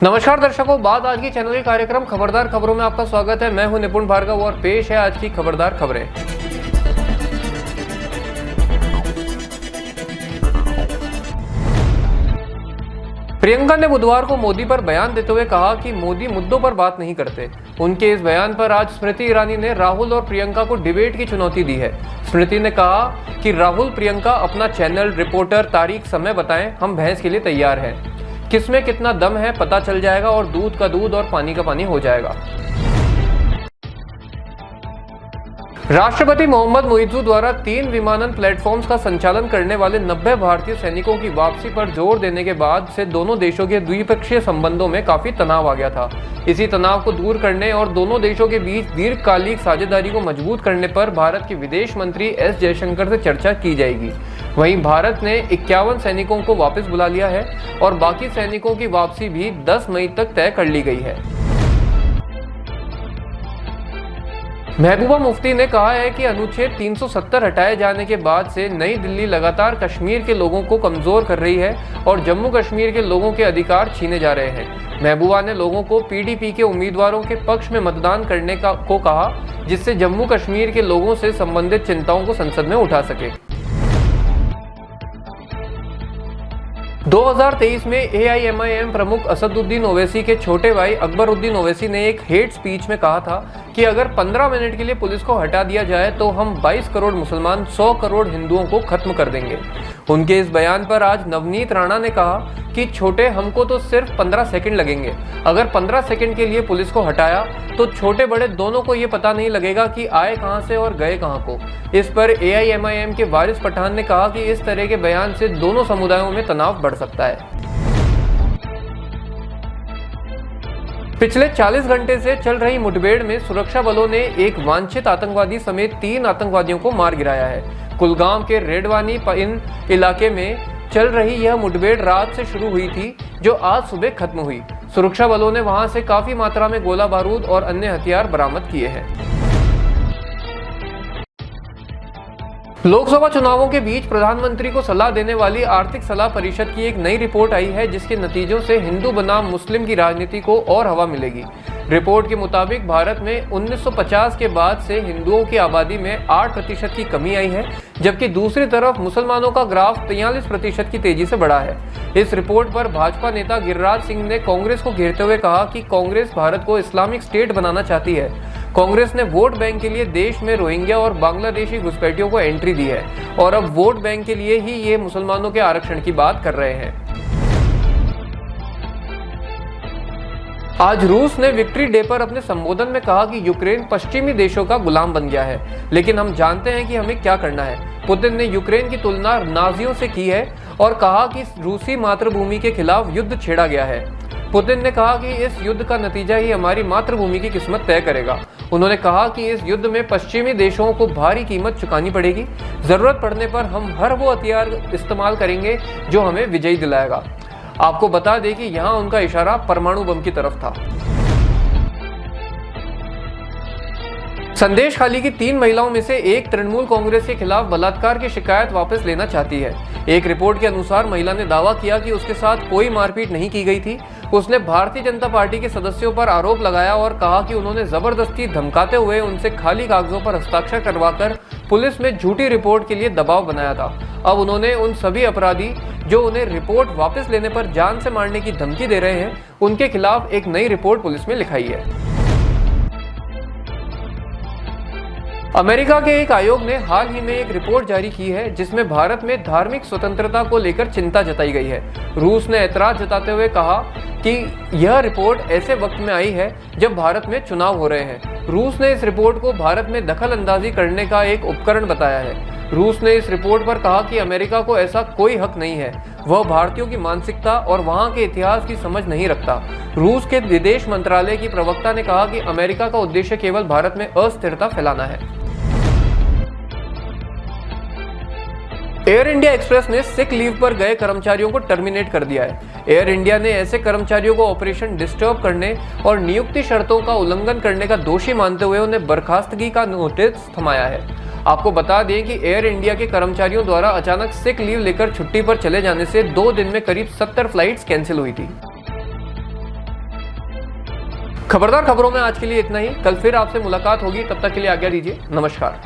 नमस्कार दर्शकों, बात आज की चैनल के कार्यक्रम खबरदार खबरों में आपका स्वागत है। मैं हूं निपुण भार्गव और पेश है आज की खबरदार खबरें। प्रियंका ने बुधवार को मोदी पर बयान देते हुए कहा कि मोदी मुद्दों पर बात नहीं करते। उनके इस बयान पर आज स्मृति ईरानी ने राहुल और प्रियंका को डिबेट की चुनौती दी है। स्मृति ने कहा कि राहुल प्रियंका अपना चैनल, रिपोर्टर, तारीख, समय बताएं, हम बहस के लिए तैयार हैं। किसमें कितना दम है पता चल जाएगा और दूध का दूध और पानी का पानी हो जाएगा। राष्ट्रपति मोहम्मद मुइज़्ज़ू द्वारा 3 विमानन प्लेटफॉर्म्स का संचालन करने वाले 90 भारतीय सैनिकों की वापसी पर जोर देने के बाद से दोनों देशों के द्विपक्षीय संबंधों में काफी तनाव आ गया था। इसी तनाव को दूर करने और दोनों देशों के बीच दीर्घकालिक साझेदारी को मजबूत करने पर भारत के विदेश मंत्री एस जयशंकर से चर्चा की जाएगी। वहीं भारत ने 51 सैनिकों को वापस बुला लिया है और बाकी सैनिकों की वापसी भी 10 मई तक तय कर ली गई है। महबूबा मुफ्ती ने कहा है कि अनुच्छेद 370 हटाए जाने के बाद से नई दिल्ली लगातार कश्मीर के लोगों को कमजोर कर रही है और जम्मू कश्मीर के लोगों के अधिकार छीने जा रहे हैं। महबूबा ने लोगों को पीडीपी के उम्मीदवारों के पक्ष में मतदान करने को कहा, जिससे जम्मू कश्मीर के लोगों से संबंधित चिंताओं को संसद में उठा सके। 2023 में एआईएमआईएम प्रमुख असदुद्दीन ओवैसी के छोटे भाई अकबरुद्दीन ओवैसी ने एक हेट स्पीच में कहा था कि अगर 15 मिनट के लिए पुलिस को हटा दिया जाए तो हम 22 करोड़ मुसलमान 100 करोड़ हिंदुओं को खत्म कर देंगे। उनके इस बयान पर आज नवनीत राणा ने कहा कि छोटे, हमको तो सिर्फ 15 सेकंड लगेंगे। अगर 15 सेकंड के लिए पुलिस को हटाया तो छोटे बड़े दोनों को ये पता नहीं लगेगा कि आए कहां से और गए कहां को। इस पर एआईएमआईएम के वारिस पठान ने कहा कि इस तरह के बयान से दोनों समुदायों में तनाव बढ़ सकता है। पिछले 40 घंटे से चल रही मुठभेड़ में सुरक्षा बलों ने एक वांछित आतंकवादी समेत 3 आतंकवादियों को मार गिराया है। कुलगाम के रेडवानी पाइन इलाके में चल रही यह मुठभेड़ रात से शुरू हुई थी, जो आज सुबह खत्म हुई। सुरक्षा बलों ने वहां से काफी मात्रा में गोला बारूद और अन्य हथियार बरामद किए हैं। लोकसभा चुनावों के बीच प्रधानमंत्री को सलाह देने वाली आर्थिक सलाह परिषद की एक नई रिपोर्ट आई है, जिसके नतीजों से हिंदू बनाम मुस्लिम की राजनीति को और हवा मिलेगी। रिपोर्ट के मुताबिक भारत में 1950 के बाद से हिंदुओं की आबादी में 8% की कमी आई है, जबकि दूसरी तरफ मुसलमानों का ग्राफ 43% की तेजी से बढ़ा है। इस रिपोर्ट पर भाजपा नेता गिरिराज सिंह ने कांग्रेस को घेरते हुए कहा कि कांग्रेस भारत को इस्लामिक स्टेट बनाना चाहती है। कांग्रेस ने वोट बैंक के लिए देश में रोहिंग्या और बांग्लादेशी घुसपैठियों को एंट्री दी है और अब वोट बैंक के लिए ही ये मुसलमानों के आरक्षण की बात कर रहे हैं। आज रूस ने विक्ट्री डे पर अपने संबोधन में कहा कि यूक्रेन पश्चिमी देशों का गुलाम बन गया है, लेकिन हम जानते हैं कि हमें क्या करना है। पुतिन ने यूक्रेन की तुलना नाजियों से की है और कहा कि रूसी मातृभूमि के खिलाफ युद्ध छेड़ा गया है। पुतिन ने कहा कि इस युद्ध का नतीजा ही हमारी मातृभूमि की किस्मत तय करेगा। उन्होंने कहा कि इस युद्ध में पश्चिमी देशों को भारी कीमत चुकानी पड़ेगी। जरूरत पड़ने पर हम हर वो हथियार इस्तेमाल करेंगे जो हमें विजयी दिलाएगा। आपको बता दें कि यहाँ उनका इशारा परमाणु बम की तरफ था। संदेश खाली की 3 महिलाओं में से एक तृणमूल कांग्रेस के खिलाफ बलात्कार की शिकायत वापस लेना चाहती है। एक रिपोर्ट के अनुसार महिला ने दावा किया कि उसके साथ कोई मारपीट नहीं की गई थी। उसने भारतीय जनता पार्टी के सदस्यों पर आरोप लगाया और कहा कि उन्होंने जबरदस्ती धमकाते हुए उनसे खाली कागजों पर हस्ताक्षर करवाकर पुलिस में झूठी रिपोर्ट के लिए दबाव बनाया था। अब उन्होंने उन सभी अपराधी जो उन्हें रिपोर्ट वापस लेने पर जान से मारने की धमकी दे रहे हैं, उनके खिलाफ एक नई रिपोर्ट पुलिस में लिखाई है। अमेरिका के एक आयोग ने हाल ही में एक रिपोर्ट जारी की है, जिसमें भारत में धार्मिक स्वतंत्रता को लेकर चिंता जताई गई है। रूस ने ऐतराज जताते हुए कहा कि यह रिपोर्ट ऐसे वक्त में आई है जब भारत में चुनाव हो रहे हैं। रूस ने इस रिपोर्ट को भारत में दखल अंदाजी करने का एक उपकरण बताया है। रूस ने इस रिपोर्ट पर कहा कि अमेरिका को ऐसा कोई हक नहीं है, वह भारतीयों की मानसिकता और वहां के इतिहास की समझ नहीं रखता। रूस के विदेश मंत्रालय की प्रवक्ता ने कहा कि अमेरिका का उद्देश्य केवल भारत में अस्थिरता फैलाना है। एयर इंडिया एक्सप्रेस ने सिक लीव पर गए कर्मचारियों को टर्मिनेट कर दिया है। एयर इंडिया ने ऐसे कर्मचारियों को ऑपरेशन डिस्टर्ब करने और नियुक्ति शर्तों का उल्लंघन करने का दोषी मानते हुए उन्हें बर्खास्तगी का नोटिस थमाया है। आपको बता दें कि एयर इंडिया के कर्मचारियों द्वारा अचानक सिक लीव लेकर छुट्टी पर चले जाने से 2 दिन में करीब 70 फ्लाइट्स कैंसिल हुई थी। खबरदार खबरों में आज के लिए इतना ही। कल फिर आपसे मुलाकात होगी, तब तक के लिए आज्ञा दीजिए। नमस्कार।